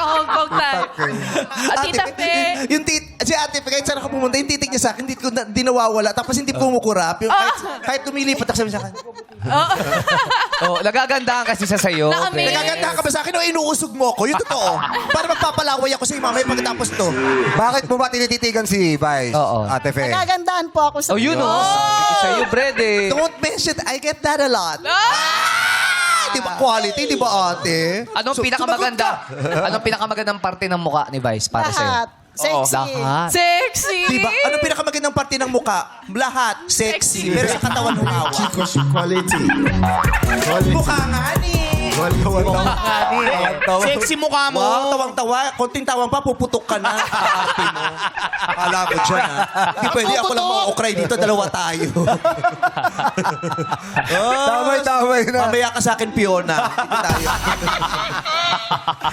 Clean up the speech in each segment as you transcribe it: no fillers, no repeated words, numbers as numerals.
Hong Kong tayo. At Tita Fe. Si Ate Fe, kahit saan ako pumunta, yung titig niya sa akin, di nawawala. Tapos hindi kumukurap. Yung, kahit lumilipat ako sa akin. Oh, nagagandahan kasi sa sayo. Na-amaze. Nagagandahan ka ba sa akin o inuusog mo ko? Yung totoo. Para magpapalaway ako sa mamaya pagkatapos to. Bakit mo ba tinititigan si Vice, Oo. Ate Fe? Nagagandahan po ako sa Oh, yun oh. Sabi ko sa'yo, Brad eh. Don't mention, I get that a lot. Di ba quality, di ba ate? Anong pinakamaganda? Anong pinakamagandang parte ng mukha ni Vice para lahat. sa'yo? Sexy. Lahat. Sexy. Di ba? Anong pinakamagandang parte ng muka? Lahat, sexy. Pero sa katawan humawa. Chicos, quality. Mukha nga ni. Sexy mukha mo. Wow, tawang-tawa. Konting tawang pa, puputok ka na. Ate mo. Akala ko dyan, ha? Hindi pwede ako lang mga dito. Dalawa tayo. Damay-damay na. Mamaya ka sa akin, Fiona. Dito tayo.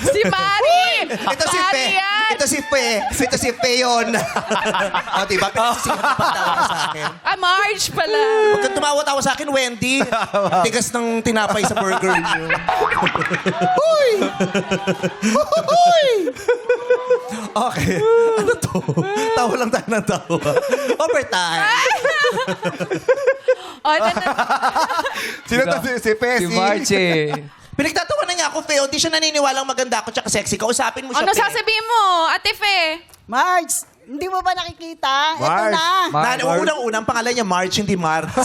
Si Mari. Ito si Pe. Mari yan. Ito si Pe. Ito si Peyon. O, diba? Pinagsisingat na pagtawa ka sa akin. Ah, Marge pala. Huwag kang tumawa-tawa sa akin, Wendy. Tigas ng tinapay sa burger niyo. Huy! Huy! Okay. Ano to? Tawa lang tayo ng tawa. Overtime. Oh, ito na. Sino to si Fe? Si March eh. Pinagtatawa na niya ako, Feo. Di siya naniniwalang maganda ako tsaka sexy. Kausapin mo siya, Ano Fe. sasabihin mo, Ate Fe? Marge, hindi mo ba nakikita? Ito Marge. na. Unang-unang pangalan niya, March, hindi Marz.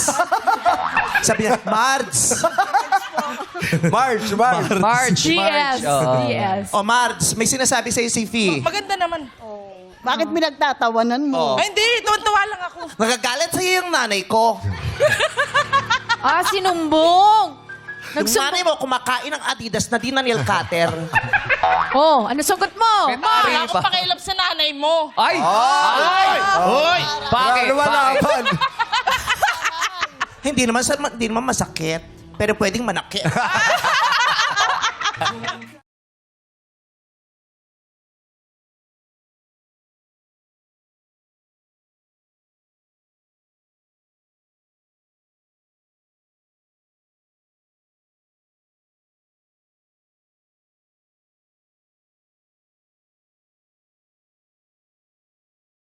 Sabi niya, Marz. March. March. GS. Oo. GS. O, Marz, may sinasabi sa'yo si Fee. Maganda naman. Bakit pinagtatawanan mo? Ay, hindi. Tuwan-tuwa lang ako. Nagagalit sa'yo yung nanay ko. Ah, sinumbong. Yung nanay mo kumakain ng Adidas na di na nail cutter. Oh, ano sagot mo? Wala akong pakialam sa nanay mo. Ay! Hoy! Bakit? Ano ba Bakit? laban? Hindi naman masakit. Pero pwedeng manakit.